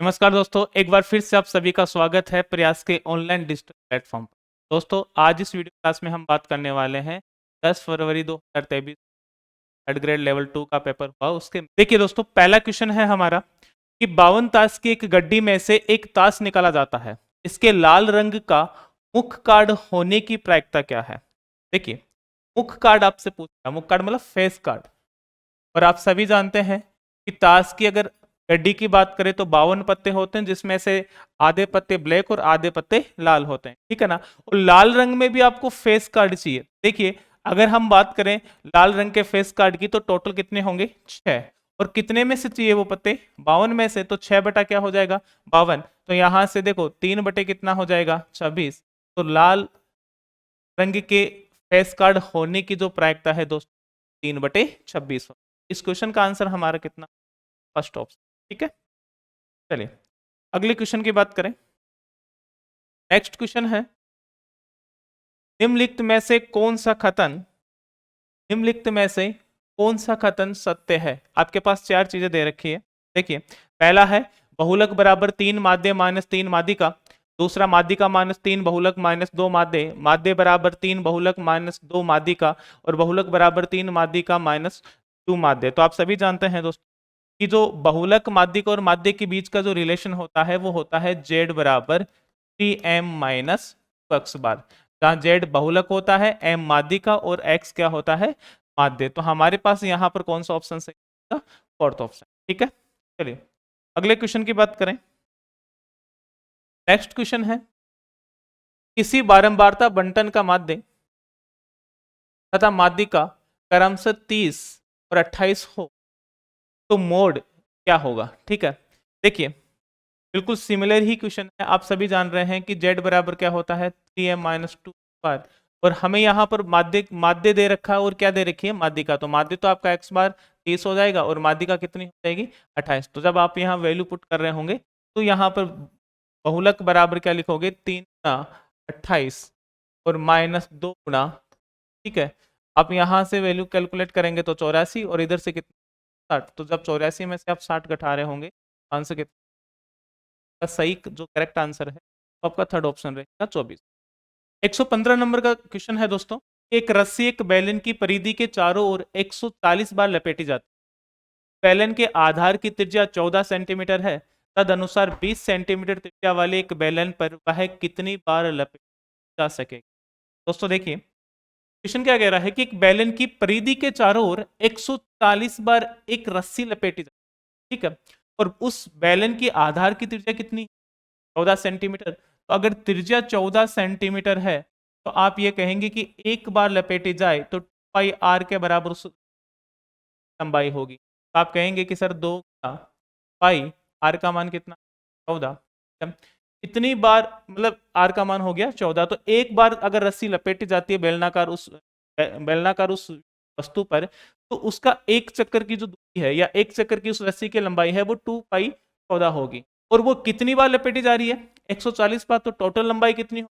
नमस्कार दोस्तों, एक बार फिर से आप सभी का स्वागत है प्रयास के ऑनलाइन डिजिटल प्लेटफॉर्म पर। दोस्तों, आज इस वीडियो क्लास में हम बात करने वाले हैं 10 फरवरी 2023 थर्ड ग्रेड लेवल 2 का पेपर हुआ उसके। देखिए दोस्तों, पहला क्वेश्चन है हमारा कि 52 ताश की एक गड्डी में से एक ताश निकाला जाता है, इसके लाल रंग का मुख्य कार्ड होने की प्रायिकता क्या है। देखिए, मुख्य कार्ड आपसे पूछा, मुख्य कार्ड मतलब फेस कार्ड। और आप सभी जानते हैं कि ताश की अगर गड्डी की बात करें तो 52 पत्ते होते हैं, जिसमें से आधे पत्ते ब्लैक और आधे पत्ते लाल होते हैं, ठीक है ना। और लाल रंग में भी आपको फेस कार्ड चाहिए। देखिए, अगर हम बात करें लाल रंग के फेस कार्ड की तो टोटल कितने होंगे, 6। और कितने में से चाहिए वो पत्ते, 52 में से। तो 6 बटा क्या हो जाएगा, 52। तो यहां से देखो 3 बटे कितना हो जाएगा, 26। तो लाल रंग के फेस कार्ड होने की जो प्रायिकता है दोस्तों, 3/26। इस क्वेश्चन का आंसर हमारा कितना, फर्स्ट ऑप्शन। ठीक है, चलिए अगले क्वेश्चन की बात करें। नेक्स्ट क्वेश्चन है, निम्नलिखित में से कौन सा कथन निम्नलिखित में से कौन सा कथन सत्य है। आपके पास 4 चीजें दे रखी है। देखिए, पहला है बहुलक बराबर 3 माध्य माइनस 3 माध्यिका। दूसरा, माध्यिका माइनस 3 बहुलक माइनस 2 माध्य, माध्य बराबर 3 बहुलक माइनस 2 माध्यिका, और बहुलक बराबर 3 माध्यिका माइनस 2 माध्य। तो आप सभी जानते हैं दोस्तों कि जो बहुलक माध्यिका और माध्य के बीच का जो रिलेशन होता है वो होता है z बराबर 3m माइनस x बार, जहां z बहुलक होता है, m माध्यिका और x क्या होता है, माध्य। तो हमारे पास यहाँ पर कौन सा ऑप्शन सही होगा, फोर्थ ऑप्शन। ठीक है, चलिए अगले क्वेश्चन की बात करें। नेक्स्ट क्वेश्चन है, किसी बारंबारता बंटन का माध्य तथा माध्यिका क्रमशः 30 और 28 हो तो मोड क्या होगा। ठीक है, देखिए बिल्कुल सिमिलर ही क्वेश्चन है। आप सभी जान रहे हैं कि z बराबर क्या होता है, 3m माइनस 2 बार। और हमें यहाँ पर माध्य माध्य दे रखा है और क्या दे रखी है, माध्यिका। तो माध्य तो आपका x बार 30 हो जाएगा और माध्यिका कितनी हो जाएगी, 28। तो जब आप यहाँ वैल्यू पुट कर रहे होंगे तो यहाँ पर बहुलक बराबर क्या लिखोगे, 3 गुना 28 और माइनस 2 गुना, ठीक है। आप यहाँ से वैल्यू कैलकुलेट करेंगे तो 84, और इधर से कितना, 60। तो जब 84 में से आप 60 घटा रहे होंगे, आंसर कितना का सही जो करेक्ट आंसर है तो आपका थर्ड ऑप्शन रहेगा 24। 115 नंबर का क्वेश्चन है दोस्तों, एक रस्सी एक बैलन की परिधि के चारों ओर 140 बार लपेटी जाती है। बैलन के आधार की त्रिज्या 14 सेंटीमीटर है, तद अनुसार 20 सेंटीमीटर त्रिज्या वाले एक बैलन पर वह कितनी बार लपेटी जा सकेगी। दोस्तों देखिए, क्वेश्चन क्या कह रहा है कि एक बैलन की परिधि के चारों ओर 140 बार एक रस्सी लपेटी जाती है, ठीक है। और उस बैलन की आधार की त्रिज्या कितनी, 14 सेंटीमीटर। तो अगर त्रिज्या 14 सेंटीमीटर है तो आप ये कहेंगे कि एक बार लपेटी जाए तो पाई आर के बराबर उस लंबाई होगी। तो आप कहेंगे कि सर 2 पाई आर का मान कितना, 14। इतनी बार मतलब आर का मान हो गया 14। तो एक बार अगर रस्सी लपेटी जाती है बेलनाकार उस वस्तु पर, तो उसका एक चक्कर की जो दूरी है या एक चक्कर की उस रस्सी की लंबाई है वो 2 पाई 14 होगी। और वो कितनी बार लपेटी जा रही है, 140 बार। तो टोटल लंबाई कितनी हो,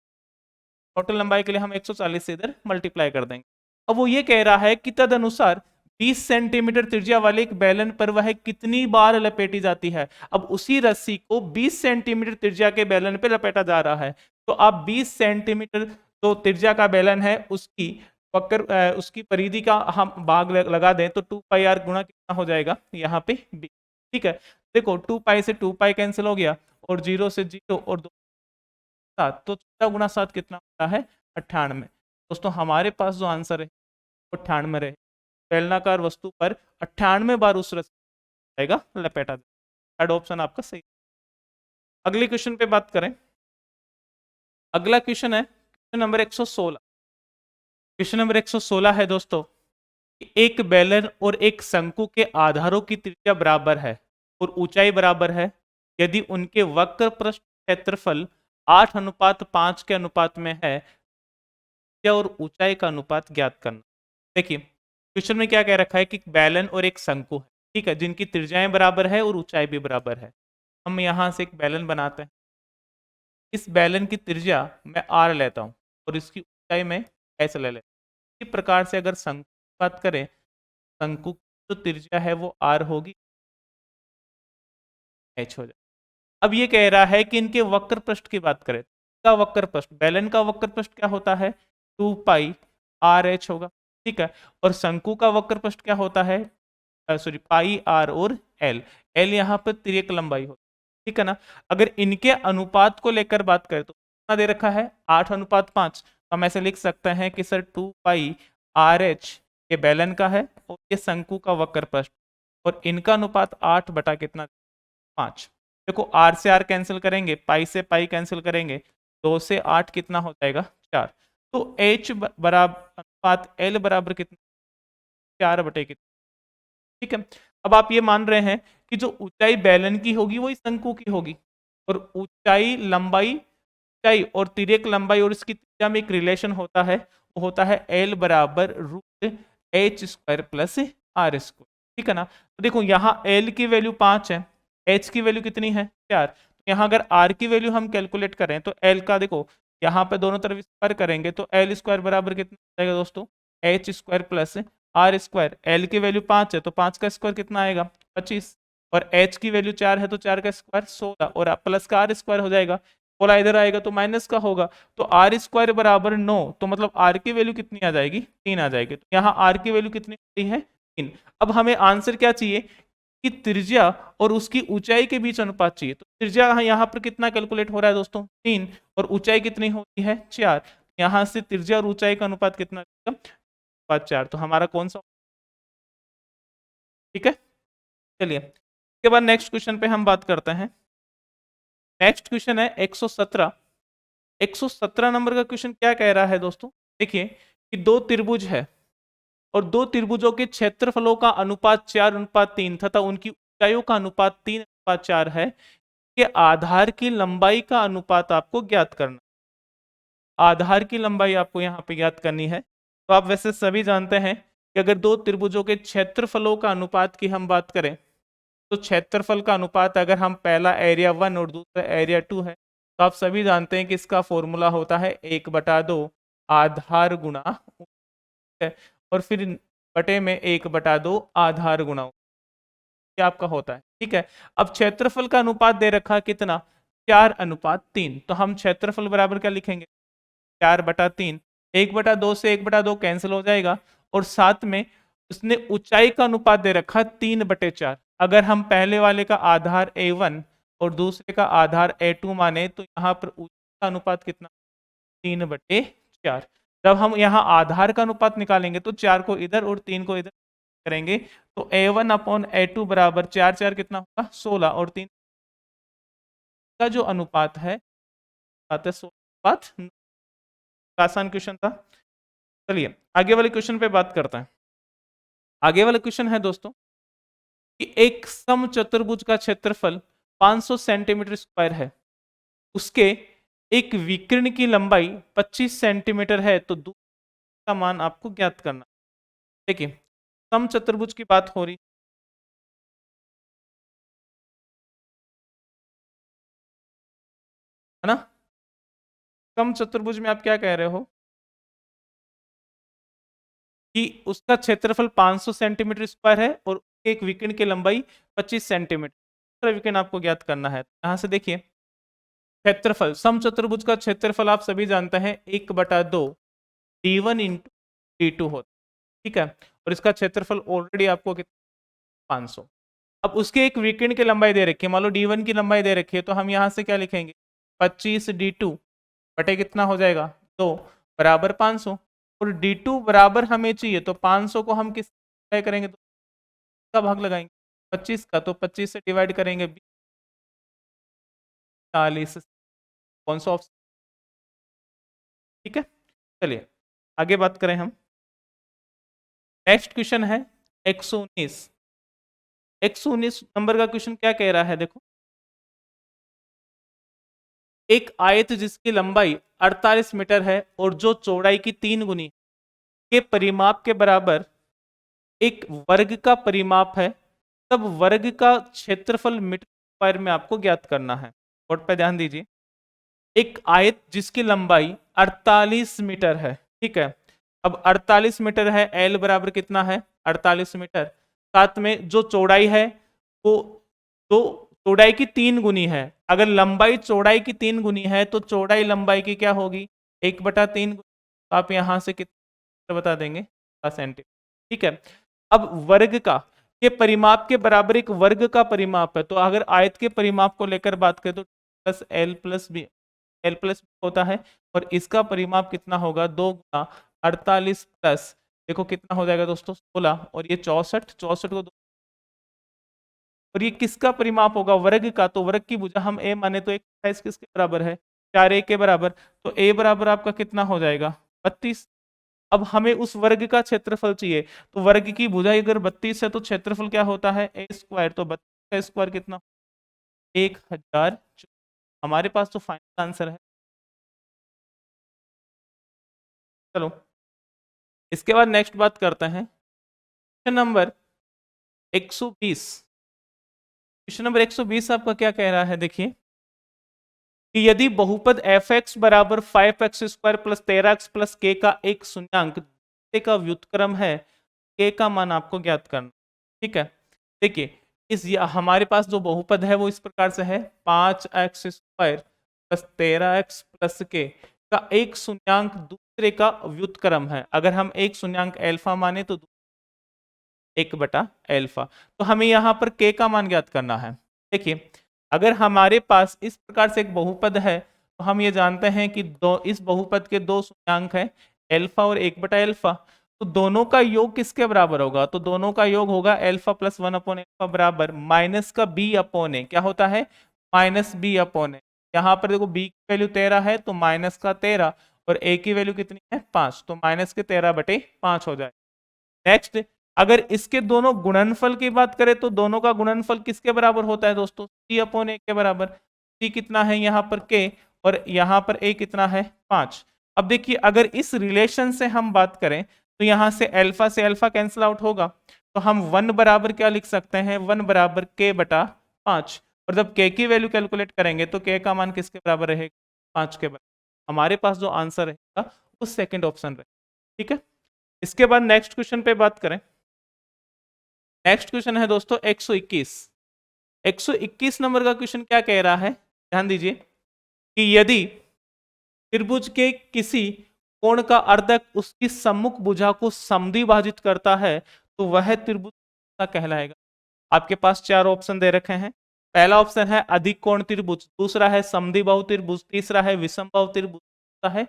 टोटल लंबाई के लिए हम 140 से इधर मल्टीप्लाई कर देंगे। अब वो ये कह रहा है कि तद अनुसार 20 सेंटीमीटर त्रिज्या वाले एक बैलन पर वह कितनी बार लपेटी जाती है। अब उसी रस्सी को 20 सेंटीमीटर त्रिज्या के बैलन पर लपेटा जा रहा है। तो आप 20 सेंटीमीटर जो त्रिज्या का बैलन है उसकी उसकी परिधि का हम भाग लगा दें तो 2 पाई आर गुणा कितना हो जाएगा, यहाँ पे 20। ठीक है, देखो 2 पाई से 2 पाई कैंसिल हो गया और 0 से 0 और 2 7। तो 14 गुना 7 कितना होता है, 98। दोस्तों हमारे पास जो आंसर है वो 98 रहे। बेलनाकार वस्तु पर 98 बार उस रस्सी जाएगा लपेटा। थर्ड ऑप्शन आपका सही। अगले क्वेश्चन पे बात करें। अगला क्वेश्चन है क्वेश्चन नंबर 116। क्वेश्चन नंबर 116 है दोस्तों, एक बेलन और एक शंकु के आधारों की त्रिज्या बराबर है और ऊंचाई बराबर है यदि उनके वक्र पृष्ठ क्षेत्रफल 8:5 के अनुपात में है और ऊंचाई का अनुपात ज्ञात करना। देखिए, क्वेश्चन में क्या कह रखा है कि बैलन और एक शंकु है, ठीक है, जिनकी त्रिज्याएं बराबर है और ऊंचाई भी बराबर है। हम यहां से एक बैलन बनाते हैं। इस बैलन की त्रिज्या मैं आर लेता हूं और इसकी ऊंचाई में एस ले लेता हूं। इसी प्रकार से अगर शंकु की बात करें, शंकु की जो त्रिज्या है वो आर होगी, एच हो जाए। अब ये कह रहा है कि इनके वक्र पृष्ठ की बात करें, का वक्र पृष्ठ, बेलन का वक्र पृष्ठ क्या होता है, 2 पाई आर एच होगा, ठीक है। और शंकु का वक्र पृष्ठ क्या होता है, सॉरी पाई आर और एल, एल यहाँ पर तिर्यक लंबाई होती है, ठीक है ना। अगर इनके अनुपात को लेकर बात करें तो कितना दे रखा है, 8:5। हम ऐसे लिख सकते हैं कि सर 2 पाई आर एच ये बेलन का है और ये शंकु का वक्र पृष्ठ, और इनका अनुपात 8 बटा कितना, 5। देखो आर से आर कैंसिल करेंगे, पाई से पाई कैंसिल करेंगे, 2 से 8 कितना हो जाएगा, 4। तो एच बराबर अनुपात एल बराबर कितना, 4 बटे कितना, ठीक है। अब आप ये मान रहे हैं कि जो ऊंचाई बेलन की होगी वही शंकु की होगी, और ऊंचाई लंबाई, ऊंचाई और तिर्यक लंबाई और इसकी त्रिज्या में एक रिलेशन होता है, वो होता है एल बराबर root H square plus R square, ठीक है ना। तो देखो यहाँ एल की वैल्यू 5 है, एच की वैल्यू कितनी है, 4। तो यहाँ अगर आर की वैल्यू हम कैलकुलेट करें तो एल का देखो यहाँ पे दोनों तरफ स्क्वायर करेंगे तो एल स्क्वायर बराबर कितना हो जाएगा दोस्तों, H square plus R square. L की वैल्यू 5 है तो 5 का स्क्वायर कितना आएगा, 25, और एच की वैल्यू 4 है तो 4 का स्क्वायर 16, और प्लस का आर स्क्वायर हो जाएगा, बोला इधर आएगा तो माइनस का होगा, तो आर स्क्वायर बराबर 9, तो मतलब आर की वैल्यू कितनी आ जाएगी, 3 आ जाएगी। तो यहाँ आर की वैल्यू कितनी होती है, 3। अब हमें आंसर क्या चाहिए कि त्रिज्या और उसकी ऊंचाई के बीच अनुपात चाहिए, तो त्रिज्या यहाँ पर कितना कैलकुलेट हो रहा है दोस्तों, 3, और ऊंचाई कितनी होती है, 4। यहाँ से त्रिज्या और ऊंचाई का अनुपात कितना, 4। तो हमारा कौन सा, ठीक है। चलिए इसके बाद नेक्स्ट क्वेश्चन पे हम बात करते हैं। नेक्स्ट क्वेश्चन है 117। 117 नंबर का क्वेश्चन क्या कह रहा है दोस्तों, देखिए कि दो त्रिभुज है और दो त्रिभुजों के क्षेत्रफलों का अनुपात 4:3 तथा उनकी ऊंचाइयों का अनुपात 3:4 है, के आधार की लंबाई का अनुपात आपको ज्ञात करना। आधार की लंबाई आपको यहाँ पे ज्ञात करनी है। तो आप वैसे सभी जानते हैं कि अगर दो त्रिभुजों के क्षेत्रफलों का अनुपात की हम बात करें तो क्षेत्रफल का अनुपात अगर हम पहला एरिया 1 और दूसरा एरिया 2 है तो आप सभी जानते हैं कि इसका फॉर्मूला होता है 1/2 आधार गुणा, है, और फिर बटे में 1/2 आधार गुणा ये आपका होता है, ठीक है। अब क्षेत्रफल का अनुपात दे रखा कितना, 4:3, तो हम क्षेत्रफल बराबर क्या लिखेंगे, 4/3, 1/2 से 1/2 कैंसिल हो जाएगा, और साथ में उसने ऊंचाई का अनुपात दे रखा 3/4। अगर हम पहले वाले का आधार a1 और दूसरे का आधार a2 माने तो यहाँ पर ऊंचाई का अनुपात कितना, 3/4। जब हम यहाँ आधार का अनुपात निकालेंगे तो 4 को इधर और 3 को इधर करेंगे तो a1/a2 बराबर 4 कितना होगा, 16, और 3 का जो अनुपात है 16। आसान क्वेश्चन था। चलिए आगे वाले क्वेश्चन पे बात करते हैं। आगे वाला क्वेश्चन है दोस्तों कि एक समचतुर्भुज का क्षेत्रफल 500 सेंटीमीटर स्क्वायर है, उसके एक विकर्ण की लंबाई 25 सेंटीमीटर है, तो दूसरे का मान आपको ज्ञात करना। देखिए समचतुर्भुज की बात हो रही है ना, समचतुर्भुज में आप क्या कह रहे हो कि उसका क्षेत्रफल 500 सेंटीमीटर स्क्वायर है और एक विकर्ण की लंबाई 25 सेंटीमीटर, दूसरा विकर्ण आपको ज्ञात करना है। यहाँ से देखिए क्षेत्रफल, समचतुर्भुज का क्षेत्रफल आप सभी जानते हैं 1/2 d1 इंटू d2 होता है, ठीक है, और इसका क्षेत्रफल ऑलरेडी आपको कितना, 500। अब उसके एक विकर्ण की लंबाई दे रखी है, मान लो d1 की लंबाई दे रखी है, तो हम यहाँ से क्या लिखेंगे, 25 d2 बटे कितना हो जाएगा, 2 बराबर 500, और d2 बराबर हमें चाहिए तो 500 को हम किस करेंगे, तो का भाग लगाएंगे 25 का, तो 25 से डिवाइड करेंगे 40, कौन सा ऑप्शन, ठीक है। चलिए आगे बात करें हम। नेक्स्ट क्वेश्चन है 119। 119 नंबर का क्वेश्चन क्या कह रहा है, देखो एक आयत जिसकी लंबाई 48 मीटर है और जो चौड़ाई की 3 गुनी के परिमाप के बराबर एक वर्ग का परिमाप है, तब वर्ग का क्षेत्रफल मीटर स्क्वायर में आपको ज्ञात करना है। बोर्ड पे ध्यान दीजिए, एक आयत जिसकी लंबाई 48 मीटर है, ठीक है। अब 48 मीटर है, एल बराबर कितना है, 48 मीटर, साथ में जो चौड़ाई है वो 2 चौड़ाई की 3 गुनी है। अगर लंबाई चौड़ाई की 3 गुनी है तो चौड़ाई लंबाई की क्या होगी, 1/3। तो आप यहां से कितना बता देंगे, 10 सेंटीमीटर। ठीक है। अब वर्ग का, ये परिमाप के बराबर एक वर्ग का परिमाप है, तो अगर आयत के परिमाप को लेकर बात करें तो plus L plus B, L plus होता है, और इसका परिमाप कितना होगा, 2 × 48 प्लस, देखो कितना हो जाएगा दोस्तों, 16, और ये 64, 64 को और ये किसका परिमाप होगा, वर्ग का। तो वर्ग की भुजा हम ए माने तो एक किसके बराबर है, 4a के बराबर। तो a बराबर आपका कितना हो जाएगा, 32। अब हमें उस वर्ग का क्षेत्रफल चाहिए, तो वर्ग की भुजा अगर 32 है तो क्षेत्रफल क्या होता है, a²। तो 32 का स्क्वायर कितना, 1000। हमारे पास तो फाइनल आंसर है। चलो इसके बाद नेक्स्ट बात करते हैं, क्वेश्चन नंबर 120। क्वेश्चन नंबर 120 आपका क्या कह रहा है, देखिए कि यदि बहुपद एफ एक्स बराबर 5x² प्लस 13x प्लस के का एक शून्यांक का व्युत्क्रम है, के का मान आपको ज्ञात करना। ठीक है, देखिए इस हमारे पास जो बहुपद है वो इस प्रकार से है, 5x² प्लस 13x प्लस के का एक शून्यांक दूसरे का व्युत्क्रम है। अगर हम एक शून्यांक अल्फा माने तो 1/अल्फा। तो हमें यहाँ पर के का मान ज्ञात करना है। देखिए अगर हमारे पास इस प्रकार से एक बहुपद है तो हम ये जानते हैं कि इस बहुपद के 2 शून्यांक हैं, अल्फा और 1/अल्फा। तो दोनों का योग किसके बराबर होगा, तो दोनों का योग होगा अल्फा प्लस 1/अल्फा बराबर माइनस का b अपॉन ए। क्या होता है, माइनस b अपॉन ए। यहाँ पर देखो b की वैल्यू 13 है तो माइनस का 13, और a की वैल्यू कितनी है, 5, तो माइनस के 13/5 हो जाए। नेक्स्ट, अगर इसके दोनों गुणनफल की बात करें तो दोनों का गुणनफल किसके बराबर होता है दोस्तों, c अपॉन ए के बराबर। c कितना है यहाँ पर k, और यहाँ पर a कितना है, 5। अब देखिए अगर इस रिलेशन से हम बात करें तो यहाँ से अल्फा कैंसिल आउट होगा, तो हम 1 बराबर क्या लिख सकते हैं, 1 बराबर k/5। और जब k की वैल्यू कैलकुलेट करेंगे तो k का मान किसके बराबर रहेगा, 5 के बराबर। हमारे पास जो आंसर रहेगा वो सेकेंड ऑप्शन रहेगा। ठीक है, इसके बाद नेक्स्ट क्वेश्चन पे बात करें। नेक्स्ट क्वेश्चन है दोस्तों 121। 121 नंबर का क्वेश्चन क्या कह रहा है, ध्यान दीजिए कि यदि त्रिभुज के किसी कोण का अर्धक उसकी सम्मुख भुजा को समद्विभाजित करता है तो वह त्रिभुज का कहलाएगा। आपके पास 4 ऑप्शन दे रखे हैं। पहला ऑप्शन है अधिक कोण त्रिभुज, दूसरा है समद्विबाहु त्रिभुज, तीसरा है विषमबाहु त्रिभुज, चौथा है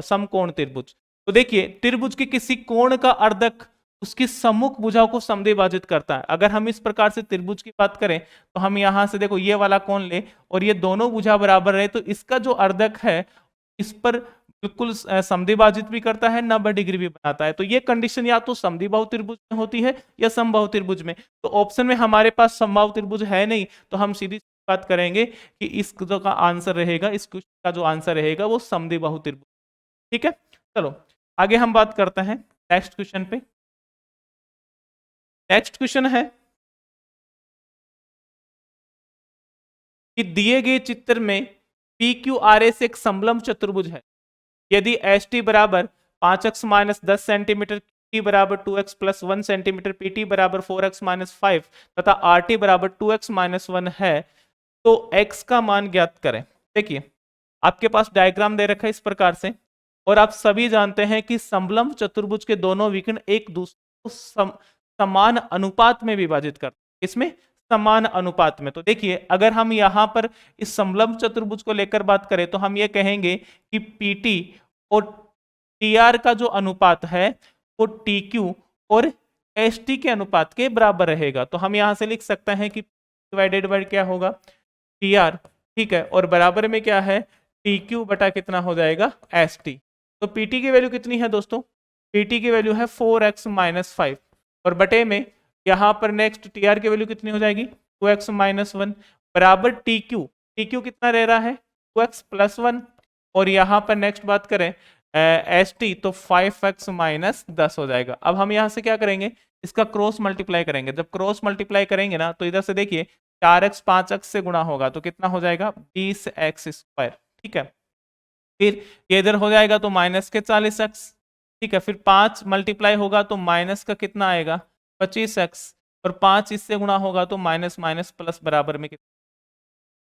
समकोण त्रिभुज। तो देखिए त्रिभुज के किसी कोण का अर्धक उसकी सम्मुख भुजा को समद्विभाजित करता है। अगर हम इस प्रकार से त्रिभुज की बात करें तो हम यहां से देखो ये वाला कोण ले और ये दोनों भुजा बराबर रहे तो इसका जो अर्धक है इस पर बिल्कुल समद्विभाजित भी करता है, 90 डिग्री भी बनाता है। तो ये कंडीशन या तो समद्विबाहु त्रिभुज में होती है या समबाहु त्रिभुज में। तो ऑप्शन में हमारे पास समबाहु त्रिभुज है नहीं, तो हम सीधी बात करेंगे कि इस जो का आंसर रहेगा, इस क्वेश्चन का जो आंसर रहेगा वो समद्विबाहु त्रिभुज। ठीक है, चलो आगे हम बात करते हैं नेक्स्ट क्वेश्चन पे। नेक्स्ट क्वेश्चन है कि दिए गए चित्र में पी क्यू आर एस एक समलंब चतुर्भुज है। यदि एस टी बराबर 5x माइनस 10 सेंटीमीटर, टी बराबर 2x plus 1 centimetre, P T बराबर 4x माइनस 5 तथा आर टी बराबर 2x माइनस 1 है तो x का मान ज्ञात करें। देखिए आपके पास डायग्राम दे रखा है इस प्रकार से, और आप सभी जानते हैं कि समलंब चतुर्भुज के दोनों विकर्ण एक दूसरे को समान अनुपात में विभाजित करते हैं। इसमें समान अनुपात में। तो देखिए अगर हम यहाँ पर इस समलंब चतुर्भुज को लेकर बात करें तो हम ये कहेंगे कि पीटी और टीआर का जो अनुपात है वो टीक्यू और एसटी के अनुपात के बराबर रहेगा। तो हम यहाँ से लिख सकते हैं कि डिवाइडेड बाय क्या होगा, टीआर। ठीक है, और बराबर में क्या है, टीक्यू बटा कितना हो जाएगा, एसटी। तो पीटी की वैल्यू कितनी है दोस्तों, पीटी की वैल्यू है 4x माइनस 5, और बटे में यहाँ पर नेक्स्ट टीआर की वैल्यू कितनी हो जाएगी, 2x माइनस 1 बराबर टीक्यू। टीक्यू कितना रह रहा है, 2x प्लस 1, और यहाँ पर नेक्स्ट बात करें एस टी तो 5x माइनस 10 हो जाएगा। अब हम यहाँ से क्या करेंगे, इसका क्रॉस मल्टीप्लाई करेंगे। जब क्रॉस मल्टीप्लाई करेंगे ना तो इधर से देखिए 4x 5x से गुणा होगा तो कितना हो जाएगा, 20x²। ठीक है, फिर ये इधर हो जाएगा तो माइनस के 40x। ठीक है, फिर 5 मल्टीप्लाई होगा तो माइनस का कितना आएगा, 25x, और 5 इससे गुणा होगा तो माइनस माइनस प्लस बराबर में कितना,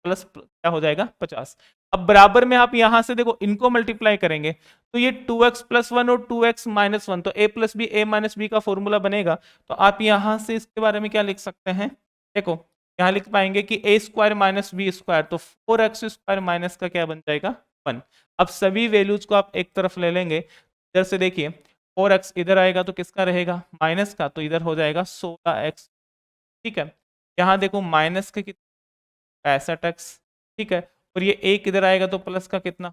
प्लस क्या हो जाएगा 50। अब बराबर में आप यहां से देखो इनको मल्टीप्लाई करेंगे तो ये 2x+1 और 2x-1, तो a+b का फॉर्मूला बनेगा। तो आप यहां से इसके बारे में क्या लिख सकते हैं, देखो यहां लिख पाएंगे कि a² - b², तो 4x² माइनस का क्या बन जाएगा 1। अब सभी वैल्यूज को आप एक तरफ ले लेंगे, इधर से देखिए 4x इधर आएगा तो किसका रहेगा माइनस का, तो इधर हो जाएगा 16x। ठीक है, यहाँ देखो माइनस के 65x। ठीक है, और ये एक इधर आएगा तो प्लस का कितना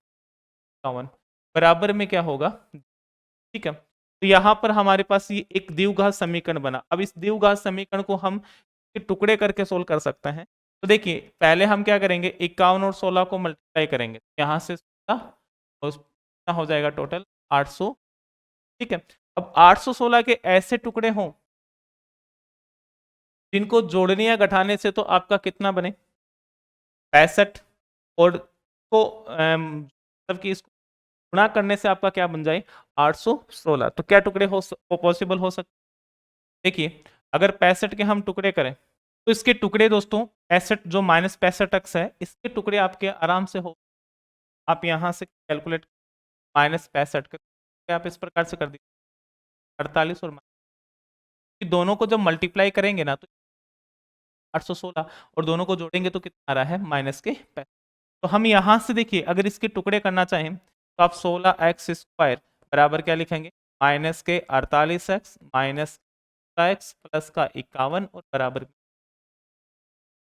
51, बराबर में क्या होगा। ठीक है, तो यहाँ पर हमारे पास ये एक द्विघात समीकरण बना। अब इस द्विघात समीकरण को हम टुकड़े करके सोल्व कर सकते हैं। तो देखिए पहले हम क्या करेंगे, 51 और 16 को मल्टीप्लाई करेंगे, यहाँ से 16 और कितना हो जाएगा टोटल 800। ठीक है, अब 816 के ऐसे टुकड़े हों जिनको जोड़ने या घटाने से तो आपका कितना बने 65, और को मतलब कि इसको गुणा करने से आपका क्या बन जाए 816। तो क्या टुकड़े हो पॉसिबल हो सकते, देखिए अगर 65 के हम टुकड़े करें तो इसके टुकड़े दोस्तों 65 जो -65x है इसके टुकड़े आपके आराम से हो, आप यहाँ से कैलकुलेट -65 के आप इस प्रकार से कर दीजिए 48 और दोनों को जब मल्टीप्लाई करेंगे ना तो 816 और दोनों को जोड़ेंगे तो कितना आ रहा है -65। तो हम यहाँ से देखिए अगर इसके टुकड़े करना चाहें तो आप 16x² बराबर क्या लिखेंगे -48x -x प्लस का 51 और बराबर।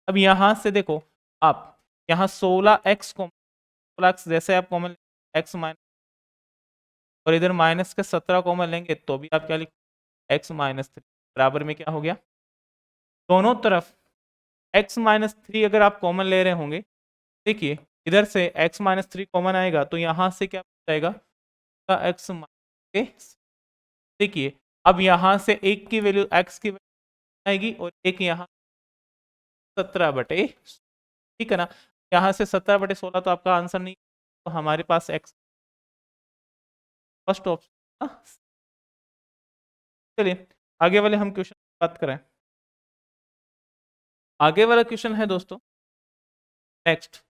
अब यहाँ से देखो आप यहाँ 16x को 16x जैसे आप कॉमन x माइनस, और इधर माइनस के 17 कॉमन लेंगे तो भी आप क्या लिख x-3 बराबर में क्या हो गया, दोनों तरफ x-3 अगर आप कॉमन ले रहे होंगे, देखिए इधर से x-3 कॉमन आएगा तो यहाँ से क्या बच जाएगा x के। देखिए अब यहाँ से एक की वैल्यू x की वैल्यू आएगी और एक यहाँ 17/, ठीक है ना, यहाँ से 17/16 तो आपका आंसर नहीं, तो हमारे पास x फर्स्ट ऑप्शन। चलिए आगे वाले हम क्वेश्चन की बात करें। आगे वाला क्वेश्चन है दोस्तों नेक्स्ट,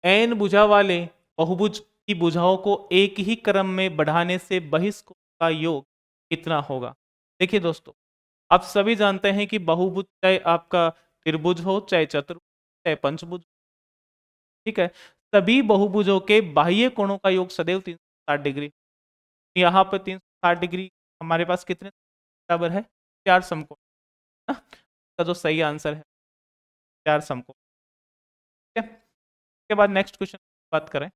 n भुजा वाले बहुभुज की भुजाओं को एक ही क्रम में बढ़ाने से बहिष्कोण का योग कितना होगा। देखिए दोस्तों आप सभी जानते हैं कि बहुभुज चाहे आपका त्रिभुज हो चाहे चतुर्भुज चाहे पंचभुज, ठीक है, सभी बहुभुजों के बाह्य कोणों का योग सदैव 360 डिग्री। यहाँ पर 360 डिग्री हमारे पास कितने बराबर है 4 समकोण, का जो सही आंसर है 4 समकोण। ठीक है, इसके बाद नेक्स्ट क्वेश्चन बात करें।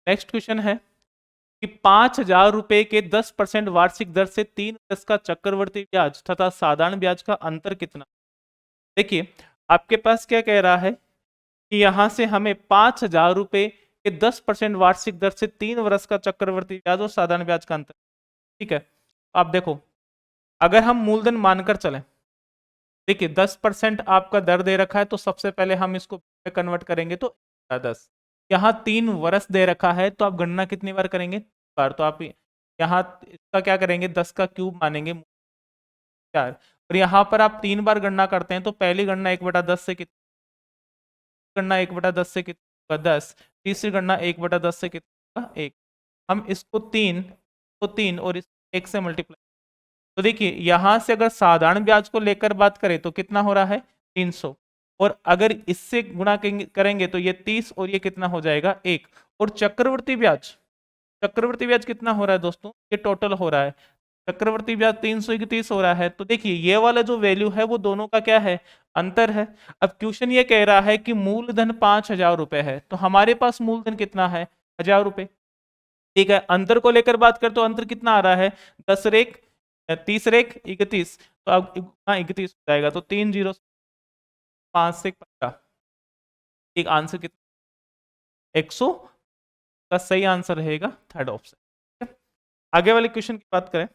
नेक्स्ट क्वेश्चन है कि 5,000 रुपए के 10% वार्षिक दर से 3 वर्ष का चक्रवर्ती ब्याज तथा साधारण ब्याज का अंतर कितना। देखिए आपके पास क्या कह रहा है कि यहां से हमें 5,000 रुपए के 10% वार्षिक दर से 3 वर्ष का चक्रवर्ती ब्याज और साधारण ब्याज का अंतर। ठीक है, आप देखो अगर हम मूलधन मानकर चलें, देखिए 10% आपका दर दे रखा है तो सबसे पहले हम इसको कन्वर्ट करेंगे तो 10, यहाँ 3 वर्ष दे रखा है तो आप गणना कितनी बार करेंगे बार, तो आप यहाँ इसका क्या करेंगे 10 का क्यूब मानेंगे 4, और यहाँ पर आप 3 बार गणना करते हैं तो पहली गणना 1/10 से कितना, गणना 1/10 से कितना 10, तीसरी गणना 1/10 से कितना 1, हम इसको 3 और इस 1 से मल्टीप्लाई। तो देखिए यहां से अगर साधारण ब्याज को लेकर बात करें तो कितना हो रहा है 300, और अगर इससे गुणा करेंगे तो ये 30 और ये कितना हो जाएगा 1, और चक्रवर्ती ब्याज कितना हो रहा है दोस्तों, ये टोटल हो रहा है चक्रवर्ती ब्याज 331 हो रहा है। तो देखिए ये वाला जो वैल्यू है वो दोनों का क्या है अंतर है। अब क्वेश्चन ये कह रहा है कि मूलधन 5,000 रुपए है तो हमारे पास मूलधन कितना है 1,000 रुपए। ठीक है, अंतर को लेकर बात करें तो अंतर कितना आ रहा है 10 रेख 30 रेख 31, तो अब 31 हो जाएगा तो 3 0 5 से 15, एक आंसर कितना 100 का सही आंसर रहेगा थर्ड ऑप्शन। आगे वाले क्वेश्चन की बात करें।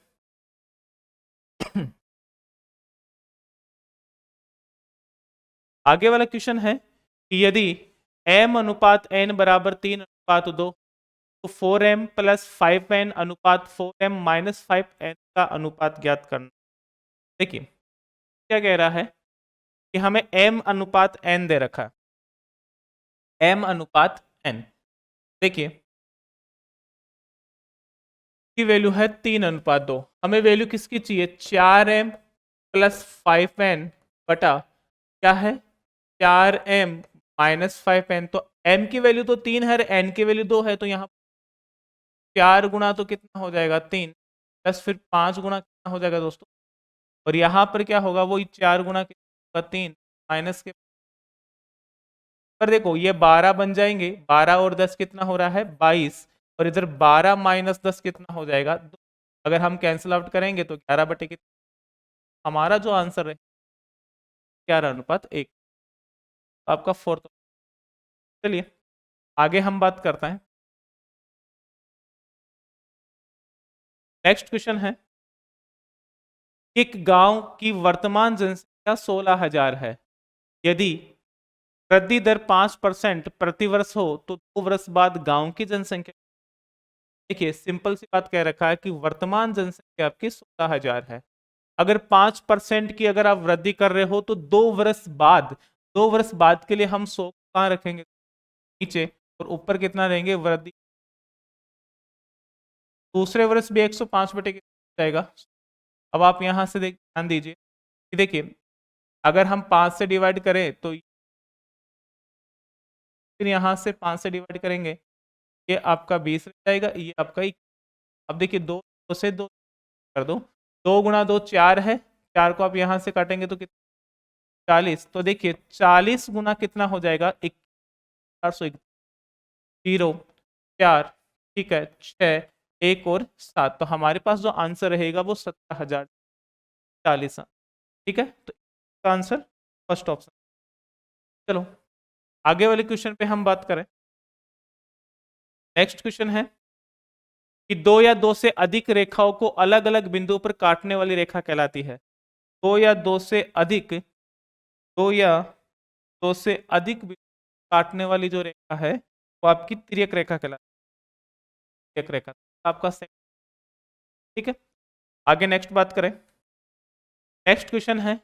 आगे वाला क्वेश्चन है कि यदि m अनुपात n बराबर 3:2, तो 4m प्लस 5n अनुपात 4m माइनस 5n का अनुपात ज्ञात करना। देखिए क्या कह रहा है कि हमें m अनुपात n दे रखा है, m अनुपात n। देखिए की वैल्यू है 3:2, हमें वैल्यू किसकी चाहिए, 4m प्लस 5n बटा क्या है 4m माइनस 5n। तो m की वैल्यू तो 3 है, n की वैल्यू 2 है, तो यहाँ 4 गुना तो कितना हो जाएगा 3, प्लस फिर 5 गुना कितना हो जाएगा दोस्तों, और यहाँ पर क्या होगा वही 4 गुना कितना होगा 3 माइनस के पर देखो ये 12 बन जाएंगे, 12 और 10 कितना हो रहा है 22, और इधर 12 माइनस 10 कितना हो जाएगा 2। अगर हम कैंसिल आउट करेंगे तो 11 बटे कितना, हमारा जो आंसर है 11:1, आपका फोर्थ। चलिए आगे हम बात करते हैं। नेक्स्ट क्वेश्चन है, एक गांव की वर्तमान जनसंख्या 16,000 है, यदि वृद्धि दर 5% प्रतिवर्ष हो तो 2 वर्ष बाद गांव की जनसंख्या। देखिए सिंपल सी बात कह रखा है कि वर्तमान जनसंख्या आपकी 16,000 है, अगर 5% की अगर आप वृद्धि कर रहे हो तो 2 वर्ष बाद, 2 वर्ष बाद के लिए हम 100 कहाँ रखेंगे नीचे, और ऊपर कितना रहेंगे वृद्धि, दूसरे वर्ष भी 105 बटे कितना जाएगा। अब आप यहाँ से ध्यान दीजिए कि देखिए अगर हम 5 से डिवाइड करें तो फिर यहाँ से 5 से डिवाइड करेंगे, ये आपका 20 रह जाएगा, ये आपका 21। अब देखिए 2 से 2 कर दो, 2 गुणा 2 4 है, 4 को आप यहाँ से काटेंगे तो कितना 40। तो देखिए 40 गुना कितना हो जाएगा 421, 0 4, ठीक है 6 1 और 7, तो हमारे पास जो आंसर रहेगा वो 17,040। ठीक है, तो इसका आंसर फर्स्ट ऑप्शन। चलो आगे वाले क्वेश्चन पे हम बात करें। नेक्स्ट क्वेश्चन है कि 2 या 2 से अधिक रेखाओं को अलग अलग बिंदुओं पर काटने वाली रेखा कहलाती है। 2 या 2 से अधिक, 2 या 2 से अधिक काटने वाली जो रेखा है वो आपकी तिर्यक रेखा कहलाती है, तिर्यक रेखा आपका सेकंड। ठीक है, आगे नेक्स्ट बात करें। नेक्स्ट क्वेश्चन है,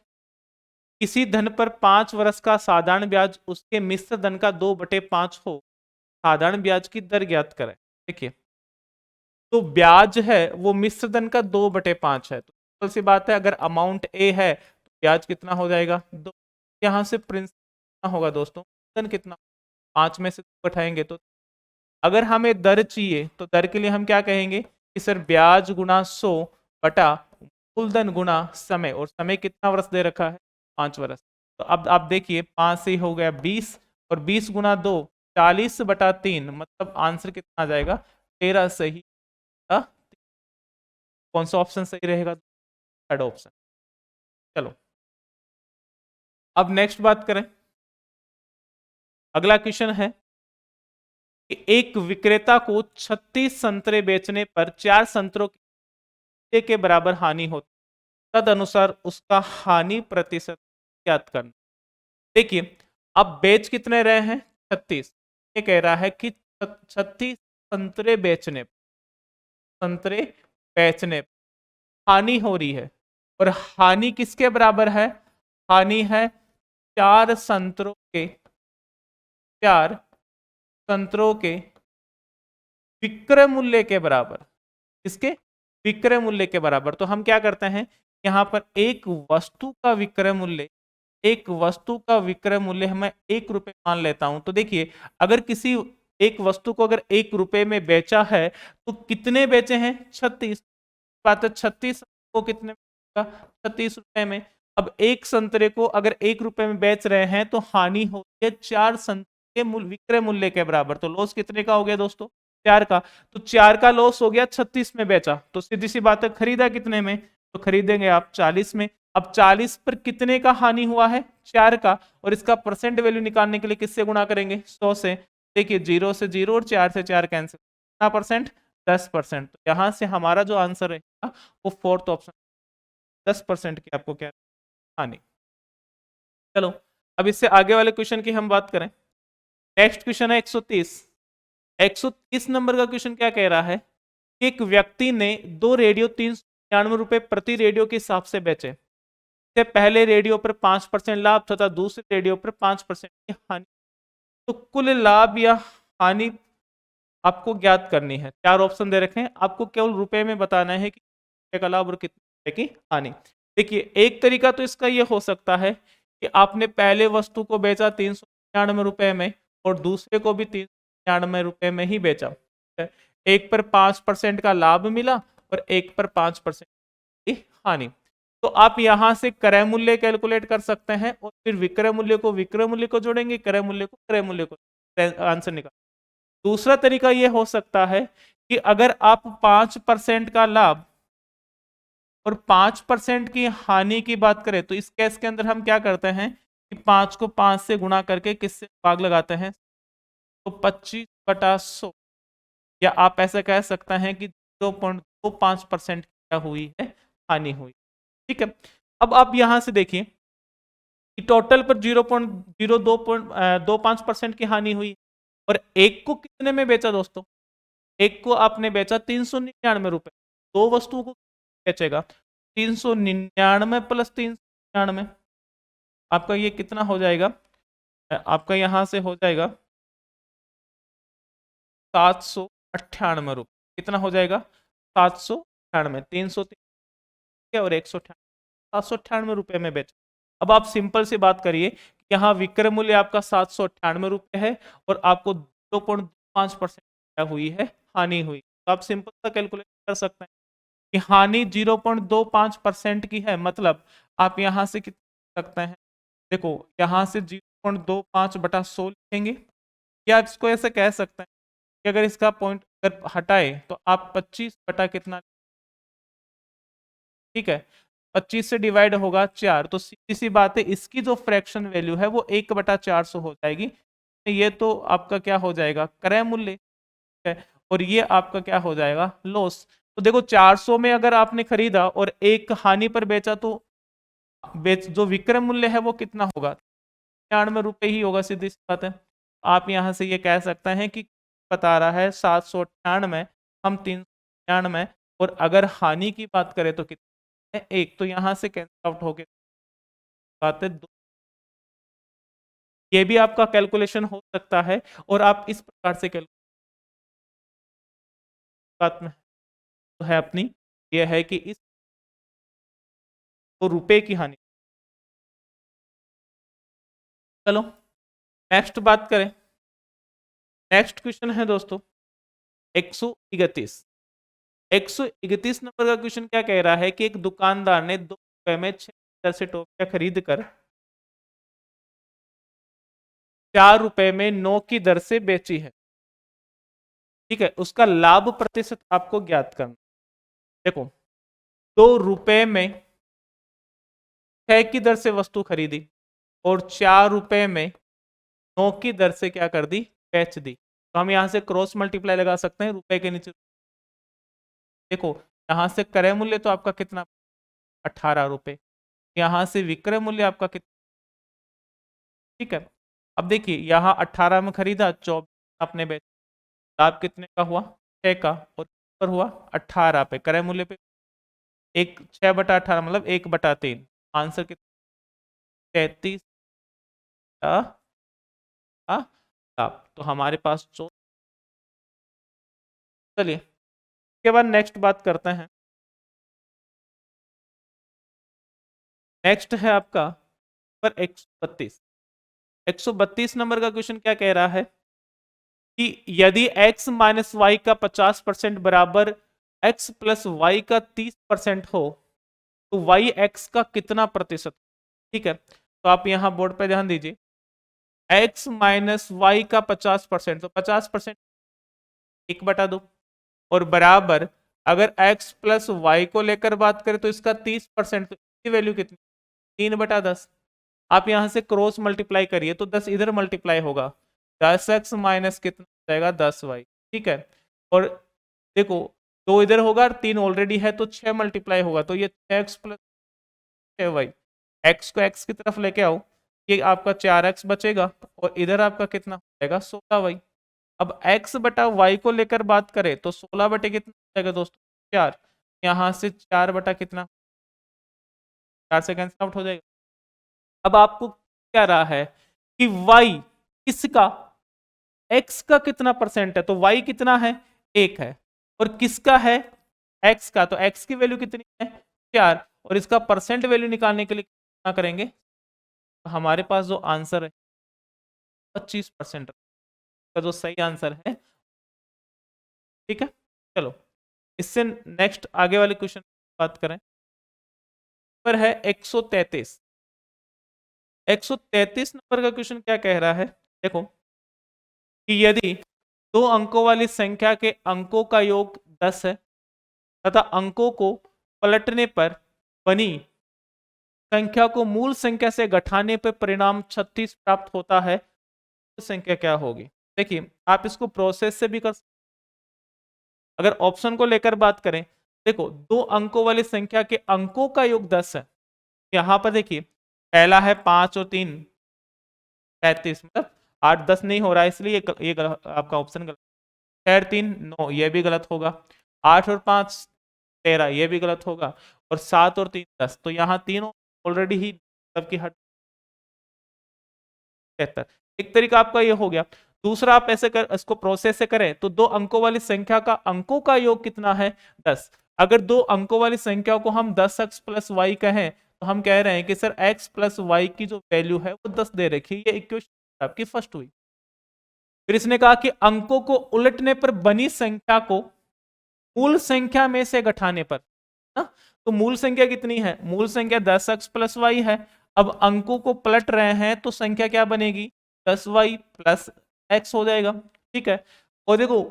किसी धन पर 5 वर्ष का साधारण ब्याज उसके मिश्र धन का 2/5 हो, साधारण ब्याज की दर ज्ञात करें। देखिए तो ब्याज है वो मिश्र धन का 2/5 है, तो सिंपल सी बात है अगर अमाउंट ए है तो ब्याज कितना हो जाएगा 2। यहाँ से प्रिंसिपल कितना होगा दोस्तों, धन कितना, 5 में से 2 घटाएंगे तो अगर हमें दर चाहिए तो दर के लिए हम क्या कहेंगे कि सर ब्याज गुना 100 बटा मूलधन गुना समय, और समय कितना वर्ष दे रखा है 5 वर्ष। तो अब आप देखिए 5 से ही हो गया 20, और 20 गुना 2 40/3, मतलब आंसर कितना आ जाएगा 13 सही। कौन सा ऑप्शन सही रहेगा, थर्ड ऑप्शन। चलो अब नेक्स्ट बात करें। अगला क्वेश्चन है कि एक विक्रेता को 36 संतरे बेचने पर 4 संतरों के बराबर हानि होती, तद अनुसार उसका हानि प्रतिशत ज्ञात करना। देखिए अब बेच कितने रहे हैं 36, ये कह रहा है कि 36 संतरे बेचने, संतरे बेचने हानि हो रही है, और हानि किसके बराबर है, हानि है 4 संतरों के, 4 संतरों के विक्रय मूल्य के बराबर, किसके विक्रय मूल्य के बराबर। तो हम क्या करते हैं यहाँ पर एक वस्तु का विक्रय मूल्य, एक वस्तु का विक्रय मूल्य मैं 1 रुपए मान लेता हूं। तो देखिए अगर किसी एक वस्तु को अगर 1 रुपए में बेचा है तो कितने बेचे हैं 36, बात है 36 को कितने में, 36 रुपए में। अब एक संतरे को अगर 1 रुपए में बेच रहे हैं तो हानि होती है 4 संतरे के विक्रय मूल्य के बराबर। तो लॉस कितने का हो गया दोस्तों 4 का, तो 4 का लॉस हो गया 36 में बेचा, तो सीधी सी बात है खरीदा कितने में, तो खरीदेंगे आप 40 में। अब 40 पर कितने का हानि हुआ है 4 का, और इसका परसेंट वैल्यू निकालने के लिए किससे गुणा करेंगे 100 से। देखिए 0 से 0 और 4 से 4 कैंसिल, कितना परसेंट 10%। तो यहां से हमारा जो आंसर रहेगा वो फोर्थ ऑप्शन, 10% की आपको क्या हानि। चलो अब इससे आगे वाले क्वेश्चन की हम बात करें। नेक्स्ट क्वेश्चन है 130। 130 नंबर का क्वेश्चन क्या कह रहा है, एक व्यक्ति ने दो रेडियो 399 रुपए प्रति रेडियो के हिसाब से बेचे। से पहले रेडियो पर 5% लाभ तथा दूसरे रेडियो पर 5% की हानि। तो कुल लाभ या हानि आपको ज्ञात करनी है। चार ऑप्शन दे रखे हैं, आपको केवल रुपए में बताना है कि कितने का लाभ और कितने की हानि। देखिए, एक तरीका तो इसका ये हो सकता है कि आपने पहले वस्तु को बेचा 399 रुपए में और दूसरे को भी 399 रुपए में ही बेचा। एक पर 5% का लाभ मिला और एक पर 5% की हानि। तो आप यहां से क्रय मूल्य कैलकुलेट कर सकते हैं और फिर विक्रय मूल्य को विक्रय मूल्य को जोड़ेंगे, क्रय मूल्य को क्रय मूल्य को, आंसर निकाल। दूसरा तरीका यह हो सकता है कि अगर आप 5% का लाभ और 5% की हानि की बात करें तो इस केस के अंदर हम क्या करते हैं कि 5 को 5 से गुणा करके किससे भाग लगाते हैं, तो 25/100, या आप ऐसा कह सकते हैं कि 0.25% क्या हुई है, हानि हुई। ठीक है, अब आप यहां से देखिए कि टोटल पर 0.025% की हानि हुई और एक को कितने में बेचा दोस्तों, एक को आपने बेचा 399 रुपए, दो वस्तुओं को बेचेगा 399 प्लस 399, आपका ये कितना हो जाएगा, आपका यहां से हो जाएगा 798 रुपए। कितना हो जाएगा, 798, 303 और 798 रुपए में बेचा। अब आप सिंपल सी बात करिए, यहाँ विक्रय मूल्य आपका 798 रुपए है और आपको 0.5% हुई है, हानि हुई। तो आप सिंपल सा कैलकुलेट कर सकते हैं कि हानि 0.25% की है, मतलब आप यहां से कितना सकते हैं, देखो यहां से 0.25/100 लिखेंगे, या आप इसको ऐसे कह सकते हैं कि अगर इसका पॉइंट अगर हटाए तो आप 25 बटा कितना, ठीक है, 25 से डिवाइड होगा 4, तो सीधी सी बात है इसकी जो फ्रैक्शन वैल्यू है वो 1/400 हो जाएगी। ये तो आपका क्या हो जाएगा, क्रय मूल्य है, और ये आपका क्या हो जाएगा, लॉस। तो देखो 400 में अगर आपने खरीदा और एक हानि पर बेचा तो जो विक्रय मूल्य है वो कितना होगा, 99 रुपए ही होगा, सीधी सी बात है। आप यहां से ये कह सकते हैं कि बता रहा है 798, हम 399, और अगर हानि की बात करें तो कितना है, एक, तो यहां से कैंसिल आउट हो गया, बात है दो। ये भी आपका कैलकुलेशन हो सकता है और आप इस प्रकार से कैलकुलेट, बात में तो है अपनी, यह है कि इस तो रुपए की हानि। चलो नेक्स्ट बात करें, नेक्स्ट क्वेश्चन है दोस्तों 131। 131 नंबर का क्वेश्चन क्या कह रहा है कि एक दुकानदार ने 2 रुपए में 6 से टॉफियां खरीद कर 4 रुपए में 9 की दर से बेची है। ठीक है, उसका लाभ प्रतिशत आपको ज्ञात करना। देखो 2 रुपए में 6 की दर से वस्तु खरीदी और 4 रुपए में 9 की दर से क्या कर दी, बेच दी। तो हम यहां से क्रॉस मल्टीप्लाई लगा सकते हैं, रुपए के नीचे। देखो यहां से क्रय मूल्य तो आपका कितना, 18 रुपए, यहां से विक्रय मूल्य आपका कितना, ठीक है। अब देखिए यहाँ 18 में खरीदा, 24 आपने बेचा, लाभ कितने का हुआ, 6 का, और पर हुआ 18 पे, क्रय मूल्य पे एक 6/18 मतलब 1/3, आंसर कितना, 33 का लाभ। तो हमारे पास जो, चलिए इसके बाद नेक्स्ट बात करते हैं। नेक्स्ट है आपका पर 132। 132 नंबर का क्वेश्चन क्या कह रहा है कि यदि x माइनस वाई का 50% बराबर x प्लस वाई का 30% हो तो y x का कितना प्रतिशत। ठीक है, तो आप यहां बोर्ड पे ध्यान दीजिए, x माइनस वाई का 50%, तो 50% 1/2, और बराबर अगर x प्लस वाई को लेकर बात करें तो इसका 30%, तो इसकी वैल्यू कितनी, 3/10। आप यहां से क्रॉस मल्टीप्लाई करिए तो 10 इधर मल्टीप्लाई होगा, 10x माइनस कितना हो जाएगा, 10y। ठीक है, और देखो 2 इधर होगा और 3 ऑलरेडी है तो 6 मल्टीप्लाई होगा, तो ये 6x प्लस 6y, x को x की तरफ लेके आओ, ये आपका 4x बचेगा और इधर आपका कितना हो जाएगा 16y। अब x बटा y को लेकर बात करें तो 16 बटे कितना हो जाएगा दोस्तों 4। यहाँ से 4 बटा कितना 4 से कैंसिल आउट हो जाएगा। अब आपको क्या रहा है कि y किसका x का कितना परसेंट है, तो y कितना है 1 है, और किसका है x का, तो x की वैल्यू कितनी है 4, और इसका परसेंट वैल्यू निकालने के लिए कितना करेंगे, तो हमारे पास जो आंसर है 25% का जो सही आंसर है। ठीक है, चलो इससे नेक्स्ट आगे वाले क्वेश्चन बात करें। पर है 133। 133 नंबर का क्वेश्चन क्या कह रहा है, देखो कि यदि दो अंकों वाली संख्या के अंकों का योग 10 है तथा अंकों को पलटने पर बनी संख्या को मूल संख्या से घटाने पर परिणाम 36 प्राप्त होता है, तो संख्या क्या होगी। देखिए आप इसको प्रोसेस से भी कर, अगर ऑप्शन को लेकर बात करें, देखो दो अंकों वाली संख्या के अंकों का योग 10 है। यहां पर देखिए पहला है 5 और 3 35, मतलब 8 10 नहीं हो रहा है, इसलिए ये आपका ऑप्शन गलत। खैर 3 9 ये भी गलत होगा, 8 और 5 13 ये भी गलत होगा, और 7 और 3 10, तो यहाँ तीनों ऑलरेडी ही सबकी हट 73। एक तरीका आपका ये हो गया। दूसरा आप ऐसे कर इसको प्रोसेस से करें तो दो अंकों वाली संख्या का अंकों का योग कितना है 10। अगर दो अंकों वाली संख्या को हम 10x प्लस वाई कहें तो हम कह रहे हैं कि सर x प्लस वाई की जो वैल्यू है वो 10 दे रखी है। ये इक्वेशन आपकी फर्स्ट हुई। फिर इसने कहा कि अंकों को उलटने पर बनी संख्या को मूल संख्या में से घटाने पर ना, तो मूल संख्या कितनी है, मूल संख्या 10x प्लस वाई है। अब अंकों को पलट रहे हैं तो संख्या क्या बनेगी 10y प्लस x हो जाएगा। ठीक है, और देखो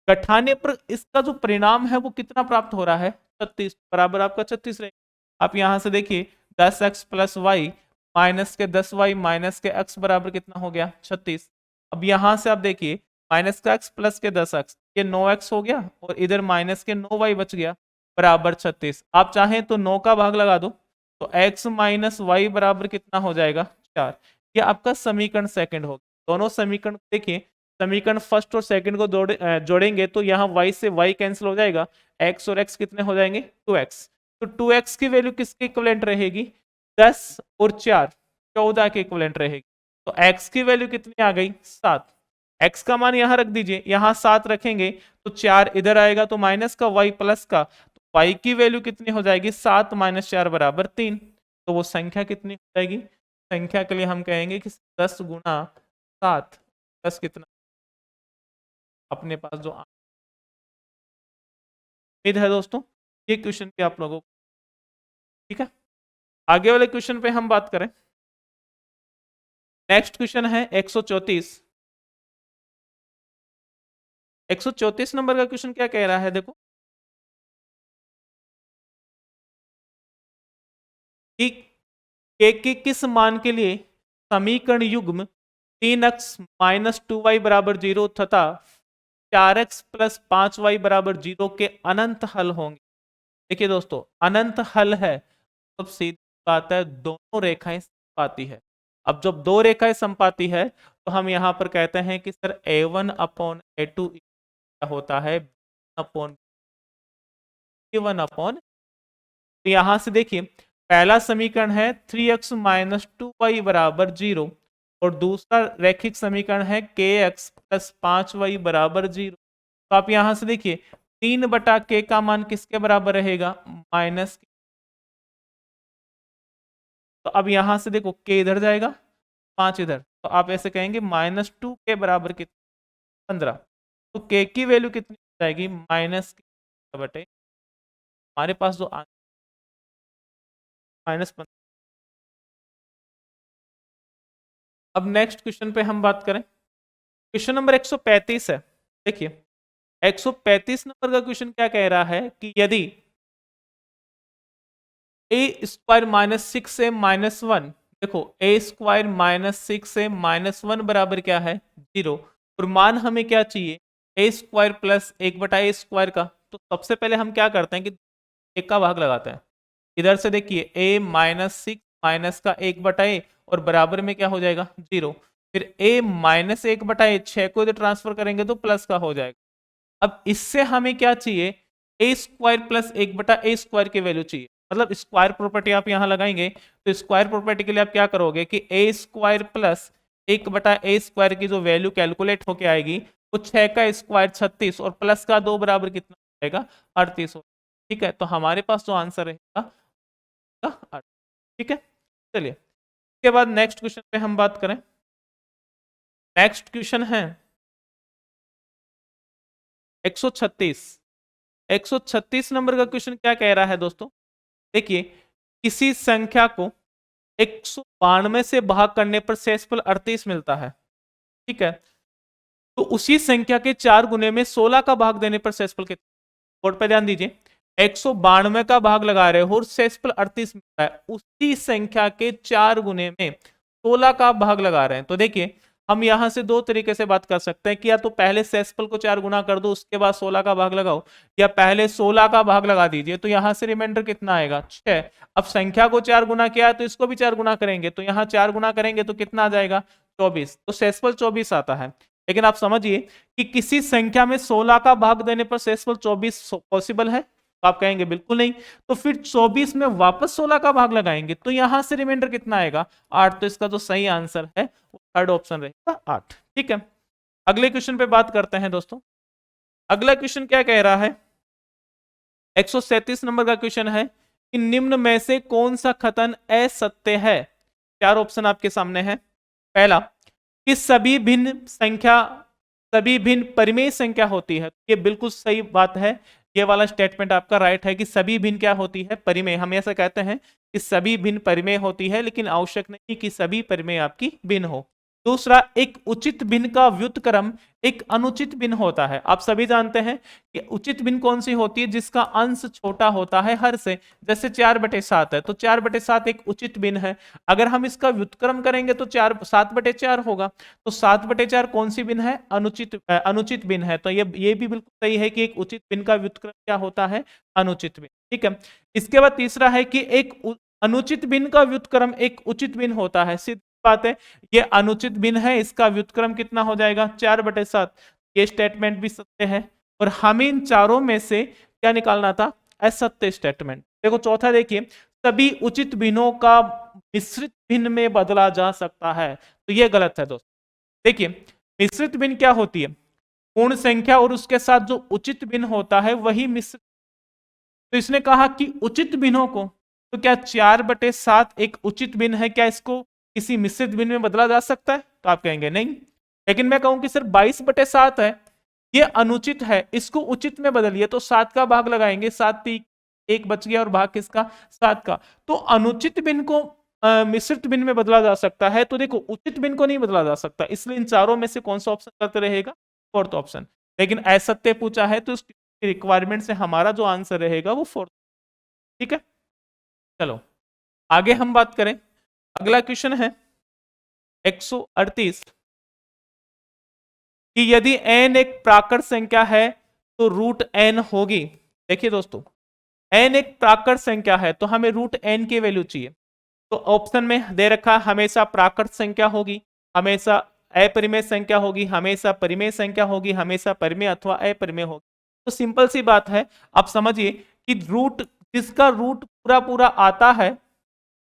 घटाने पर इसका जो परिणाम है वो कितना प्राप्त हो रहा है 36, बराबर आपका 36 रहेगा। आप यहां से देखिए 10x प्लस वाई माइनस के 10y माइनस के x बराबर कितना हो गया 36। अब यहां से आप देखिए माइनस का x प्लस के 10x, ये 9x हो गया, और इधर माइनस के 9y बच गया बराबर 36। आप चाहें तो 9 का भाग लगा दो, तो x माइनस वाई बराबर कितना हो जाएगा 4। ये आपका समीकरण सेकंड होगा। दोनों समीकरण देखिए, समीकरण फर्स्ट और सेकंड को जोड़ेंगे तो यहाँ y से y कैंसिल हो जाएगा, x और x कितने हो जाएंगे 2x। तो 2x की वैल्यू किसके इक्विवेलेंट रहेगी 10 और 4 14 के इक्विवेलेंट रहेगी। तो x की वैल्यू कितनी आ गई 7। x का मान यहां रख दीजिए, यहां 7 रखेंगे तो 4 इधर आएगा तो माइनस का y प्लस का, तो y की वैल्यू कितनी हो जाएगी 7 माइनस 4 बराबर 3। तो वो संख्या कितनी हो जाएगी, संख्या के लिए हम कहेंगे कि 10 गुना 7, 10 कितना अपने पास जो उम्मीद है दोस्तों ये क्वेश्चन भी आप लोगों को ठीक है। आगे वाले क्वेश्चन पे हम बात करें। नेक्स्ट क्वेश्चन है 134। 134 नंबर का क्वेश्चन क्या कह रहा है, देखो कि के किस मान के लिए समीकरण युग्म 3x माइनस 2y बराबर 0 तथा 4x प्लस 5y बराबर 0 के अनंत हल होंगे। देखिए दोस्तों अनंत हल है तो सीधी बात है दोनों रेखाएं समपाती है। अब जब दो रेखाएं समपाती है तो हम यहां पर कहते हैं कि सर a1 अपॉन a2 होता है अपॉन a1 अपॉन। तो यहां से देखिए पहला समीकरण है 3x माइनस 2y बराबर 0, और दूसरा रैखिक समीकरण है kx प्लस 5y बराबर 0। तो आप यहां से देखिए 3 बटा k का मान किसके बराबर रहेगा माइनस। तो अब यहां से देखो k इधर जाएगा 5 इधर, तो आप ऐसे कहेंगे माइनस 2 के बराबर कितना 15। तो k की वैल्यू कितनी हो जाएगी माइनस बटे हमारे पास जो माइनस। अब नेक्स्ट क्वेश्चन पे हम बात करें, क्वेश्चन नंबर 135 है। देखिए 135 नंबर का क्वेश्चन क्या कह रहा है कि यदि ए स्क्वायर माइनस 6 माइनस 1, देखो ए स्क्वायर माइनस 6 माइनस 1 बराबर क्या है 0, और मान हमें क्या चाहिए ए स्क्वायर प्लस 1 बटा ए स्क्वायर का। तो सबसे पहले हम क्या करते हैं कि एक का भाग लगाते हैं। इधर से देखिए ए माइनस 6 माइनस का 1 बटा ए, और बराबर में क्या हो जाएगा 0। फिर a माइनस 1/a 6 को इधर ट्रांसफर करेंगे तो प्लस का हो जाएगा। अब इससे हमें क्या चाहिए, ए स्क्वायर प्लस 1/a² की वैल्यू चाहिए। मतलब स्क्वायर प्रॉपर्टी आप यहां लगाएंगे तो स्क्वायर प्रॉपर्टी के लिए आप क्या करोगे कि ए स्क्वायर प्लस 1/a² की जो वैल्यू कैलकुलेट होके आएगी वो 6 का स्क्वायर 36 और प्लस का 2 बराबर कितना हो जाएगा 38 हो। ठीक है, तो हमारे पास जो आंसर रहेगा 38। ठीक है, चलिए इसके बाद नेक्स्ट क्वेश्चन पे हम बात करें। नेक्स्ट क्वेश्चन है 136। 136 नंबर का क्वेश्चन क्या कह रहा है दोस्तों, देखिए किसी संख्या को 192 से भाग करने पर शेषफल 38 मिलता है। ठीक है, तो उसी संख्या के 4 गुने में 16 का भाग देने पर शेषफल कितना। बोर्ड पे ध्यान दीजिए, 192 का भाग लगा रहे हो और शेषफल 38 मिलता है, उसी संख्या के 4 गुने में 16 का भाग लगा रहे हैं। तो देखिए हम यहां से दो तरीके से बात कर सकते हैं कि या तो पहले शेषफल को 4 गुना कर दो उसके बाद 16 का भाग लगाओ, या पहले 16 का भाग लगा दीजिए। तो यहां से रिमाइंडर कितना आएगा 6। अब संख्या को 4 गुना किया है तो इसको भी 4 गुना करेंगे, तो यहाँ 4 गुना करेंगे तो कितना आ जाएगा 24। तो शेषफल 24 आता है। लेकिन आप समझिए कि किसी संख्या में 16 का भाग देने पर शेषफल 24 पॉसिबल है, तो आप कहेंगे बिल्कुल नहीं। तो फिर 24 में वापस 16 का भाग लगाएंगे तो यहां से रिमाइंडर कितना आएगा 8। तो इसका जो सही आंसर है वो थर्ड ऑप्शन रहेगा 8। ठीक है, अगले क्वेश्चन पे बात करते हैं दोस्तों। अगला क्वेश्चन क्या कह रहा है, 137 नंबर का क्वेश्चन है कि निम्न में से कौन सा कथन असत्य है। 4 ऑप्शन आपके सामने है। पहला कि सभी भिन्न परिमेय संख्या होती है। ये बिल्कुल सही बात है, ये वाला स्टेटमेंट आपका राइट है कि सभी भिन्न क्या होती है परिमेय। हम ऐसा कहते हैं कि सभी भिन्न परिमेय होती है, लेकिन आवश्यक नहीं कि सभी परिमेय आपकी भिन्न हो। दूसरा, एक उचित भिन्न का व्युत्क्रम एक अनुचित भिन्न होता है। आप सभी जानते हैं कि उचित भिन्न कौन सी होती है, जिसका अंश छोटा होता है हर से। जैसे 4/7 है तो 4/7 एक उचित भिन्न है। अगर हम इसका व्युत्क्रम करेंगे तो 7/4 होगा। तो 7/4 कौन सी भिन्न है, अनुचित भिन्न है। तो ये भी बिल्कुल सही है कि एक उचित भिन्न का व्युत्क्रम क्या होता है, अनुचित भिन्न। ठीक है, इसके बाद तीसरा है कि एक अनुचित भिन्न का व्युत्क्रम एक उचित भिन्न होता है। सीधी बात है, ये अनुचित भिन्न है, इसका व्युत्क्रम कितना हो जाएगा 4/7। ये स्टेटमेंट भी सत्य है। और हमें इन चारों में से क्या निकालना था, असत्य स्टेटमेंट। देखो चौथा, देखिए सभी उचित भिन्नों का मिश्रित भिन्न में बदला जा सकता है। तो ये गलत है दोस्तों। देखिए मिश्रित भिन्न क्या होती है, पूर्ण संख्या और उसके साथ जो उचित भिन्न होता है वही मिश्रित। तो इसने कहा कि उचित भिन्नों को, तो क्या 4/7 एक उचित भिन्न है, क्या इसको किसी मिश्रित भिन्न में बदला जा सकता है। तो आप कहेंगे नहीं। लेकिन मैं कहूं कि सर 22/7 है, ये अनुचित है, इसको उचित में बदलिए। तो 7 का भाग लगाएंगे, 7 3 1 बच गया और भाग किसका 7 का। तो अनुचित भिन्न को मिश्रित भिन्न में बदला जा सकता है, तो देखो उचित भिन्न को नहीं बदला जा सकता। इसलिए इन चारों में से कौन सा ऑप्शन करते रहेगा, फोर्थ ऑप्शन। लेकिन असत्य पूछा है तो इस रिक्वायरमेंट से हमारा जो आंसर रहेगा वो फोर्थ। ठीक है, चलो आगे हम बात करें। अगला क्वेश्चन है 138 कि यदि n एक प्राकृत संख्या है तो रूट n होगी। देखिए दोस्तों, n एक प्राकृत संख्या है तो हमें रूट n की वैल्यू चाहिए। तो ऑप्शन में दे रखा हमेशा प्राकृत संख्या होगी, हमेशा अपरिमेय संख्या होगी, हमेशा परिमेय संख्या होगी, हमेशा परिमेय अथवा अपरिमेय होगी। तो सिंपल सी बात है, आप समझिए कि रूट जिसका रूट पूरा पूरा आता है,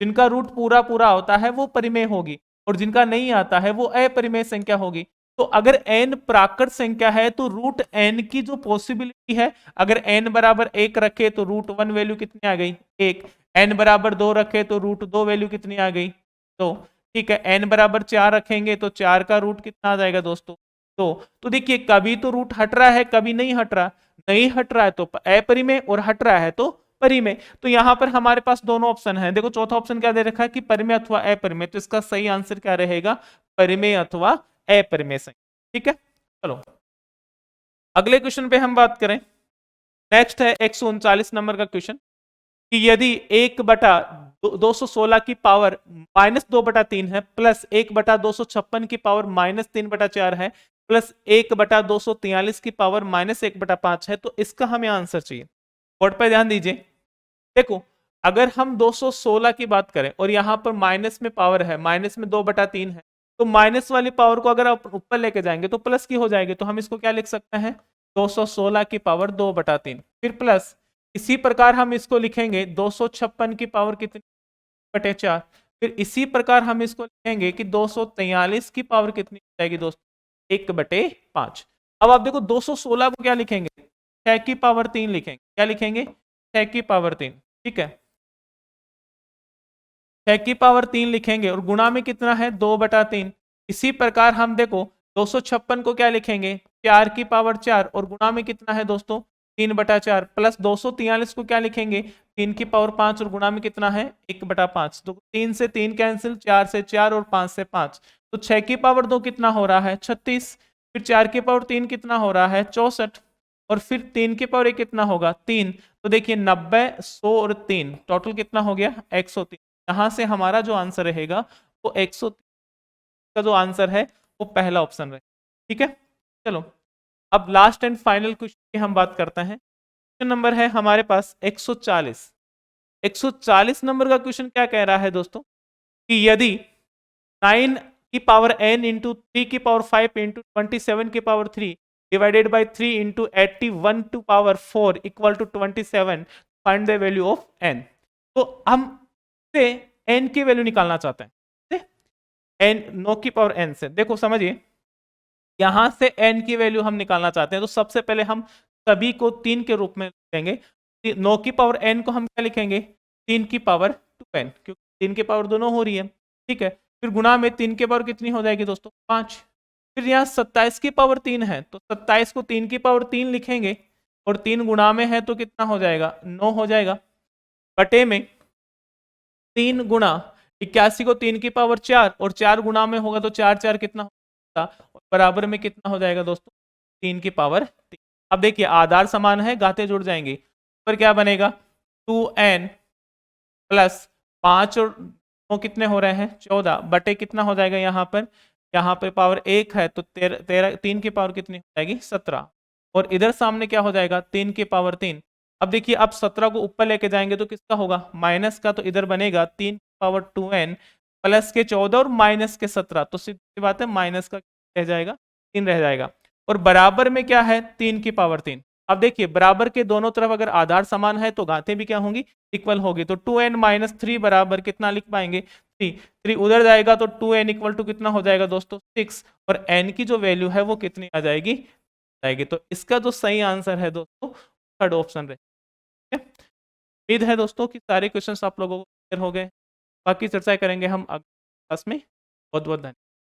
जिनका रूट पूरा पूरा होता है वो परिमेय होगी, और जिनका नहीं आता है वो अपरिमेय संख्या होगी। तो अगर n प्राकृत संख्या है तो रूट n की जो पॉसिबिलिटी है, अगर n बराबर 1 रखे तो रूट 1 वैल्यू कितनी आ गई 1, n बराबर 2 रखे तो रूट 2 वैल्यू कितनी आ गई 2। ठीक है, n बराबर 4 रखेंगे तो 4 का रूट कितना आ जाएगा दोस्तों 2। तो देखिए कभी तो रूट हट रहा है, कभी नहीं हट रहा। नहीं हट रहा है तो अपरिमेय, और हट रहा है तो परिमेय। तो यहां पर हमारे पास दोनों ऑप्शन है। देखो चौथा ऑप्शन क्या दे रखा है कि परिमेय अथवा अपरिमेय। तो इसका सही आंसर क्या रहेगा, परिमेय अथवा अपरिमेय संख्या। ठीक है, चलो अगले क्वेश्चन पे हम बात करें। नेक्स्ट है 139 नंबर का क्वेश्चन कि यदि 1/216 की पावर -2/3 है, प्लस 1/256 की पावर -3/4 है, प्लस 1/243 की पावर -1/5 है, तो इसका हमें आंसर चाहिए। बोर्ड पर ध्यान दीजिए। देखो अगर हम 216 की बात करें और यहाँ पर माइनस में पावर है, माइनस में 2/3 है, तो माइनस वाली पावर को अगर आप ऊपर लेके जाएंगे तो प्लस की हो जाएगी। तो हम इसको क्या लिख सकते हैं, 216 की पावर 2/3, फिर प्लस। इसी प्रकार हम इसको लिखेंगे 256 की पावर कितनी, 1/4। फिर इसी प्रकार हम इसको लिखेंगे कि 243 की पावर कितनी हो जाएगी दोस्तों, 1/5। अब आप देखो 216 को क्या लिखेंगे, 6 की पावर 3 लिखेंगे। क्या लिखेंगे, 6 की पावर 3। ठीक है, 6 की पावर 3 लिखेंगे और गुणा में कितना है, 2/3। इसी प्रकार हम देखो 256 को क्या लिखेंगे, 4 की पावर 4 और गुणा में कितना है दोस्तों, 3/4। प्लस 243 को क्या लिखेंगे, 3 की पावर 5 और गुणा में कितना है, 1/5। तो 3 से 3 कैंसिल, 4 से 4 और 5 से 5। तो 6 की पावर 2 कितना हो रहा है, 36। फिर 4 की पावर 3 कितना हो रहा है, 64। और फिर 3 की पावर 1 कितना होगा, 3। तो देखिए 90, 100 और 3 टोटल कितना हो गया, 103। यहां से हमारा जो आंसर रहेगा वो 103 का जो आंसर है वो पहला ऑप्शन रहेगा। ठीक है, चलो अब लास्ट एंड फाइनल क्वेश्चन की हम बात करते हैं। क्वेश्चन नंबर है हमारे पास 140। 140 नंबर का क्वेश्चन क्या कह रहा है दोस्तों, कि यदि 9 की पावर n इंटू 3 की पावर 5 इंटू 27 की power 3 divided by 3 into 81 to power 4 equal to 27, find the value of n। तो हम से n की वैल्यू निकालना चाहते हैं, n 9 की पावर n से। देखो समझिए, यहां से n की वैल्यू हम निकालना चाहते हैं, तो सबसे पहले हम सभी को 3 के रूप में लिखेंगे। 9 की पावर n को हम क्या लिखेंगे, 3 की पावर 2n, क्योंकि 3 की पावर दोनों हो रही है। ठीक है, फिर गुणा में 3 की पावर कितनी हो जाएगी दोस्तों, 5। फिर यहाँ 27 की पावर 3 है, तो 27 को 3 की पावर 3 लिखेंगे और 3 गुणा में है तो कितना हो जाएगा, 9 हो जाएगा। बटे में 3 गुणा 81 को 3 की पावर 4 और 4 गुणा में होगा तो 4 4 कितना होगा, और बराबर में कितना हो जाएगा दोस्तों, 3 की पावर 3। अब देखिए आधार समान है, गाते जुड़ जाएंगे, पर क्या बनेगा, 2n प्लस 5 और 9 कितने हो रहे हैं, 14 बटे कितना हो जाएगा, यहाँ पर पावर 1 है तो 13 3 की पावर कितनी हो जाएगी, 17। और इधर सामने क्या हो जाएगा, 3 की पावर 3। अब देखिए अब 17 को ऊपर लेके जाएंगे तो किसका होगा, माइनस का। तो इधर बनेगा 3 की पावर 2n प्लस के 14 और माइनस के 17। तो सीधी बात है माइनस का रह जाएगा, 3 रह जाएगा। और बराबर में क्या है, 3 की पावर 3। अब देखिए बराबर के दोनों तरफ अगर आधार समान है तो घातें भी क्या होंगी, इक्वल होगी। तो 2n माइनस 3 बराबर कितना लिख पाएंगे, 3। 3 उधर जाएगा तो 2n इक्वल टू कितना हो जाएगा दोस्तों, 6। और n की जो वैल्यू है वो कितनी आ जाएगी, तो इसका जो सही आंसर है दोस्तों, थर्ड ऑप्शन रहे। उम्मीद है दोस्तों कि सारे क्वेश्चंस आप लोगों को क्लियर हो गए। बाकी चर्चा करेंगे हम अगली क्लास में। बहुत बहुत धन्यवाद।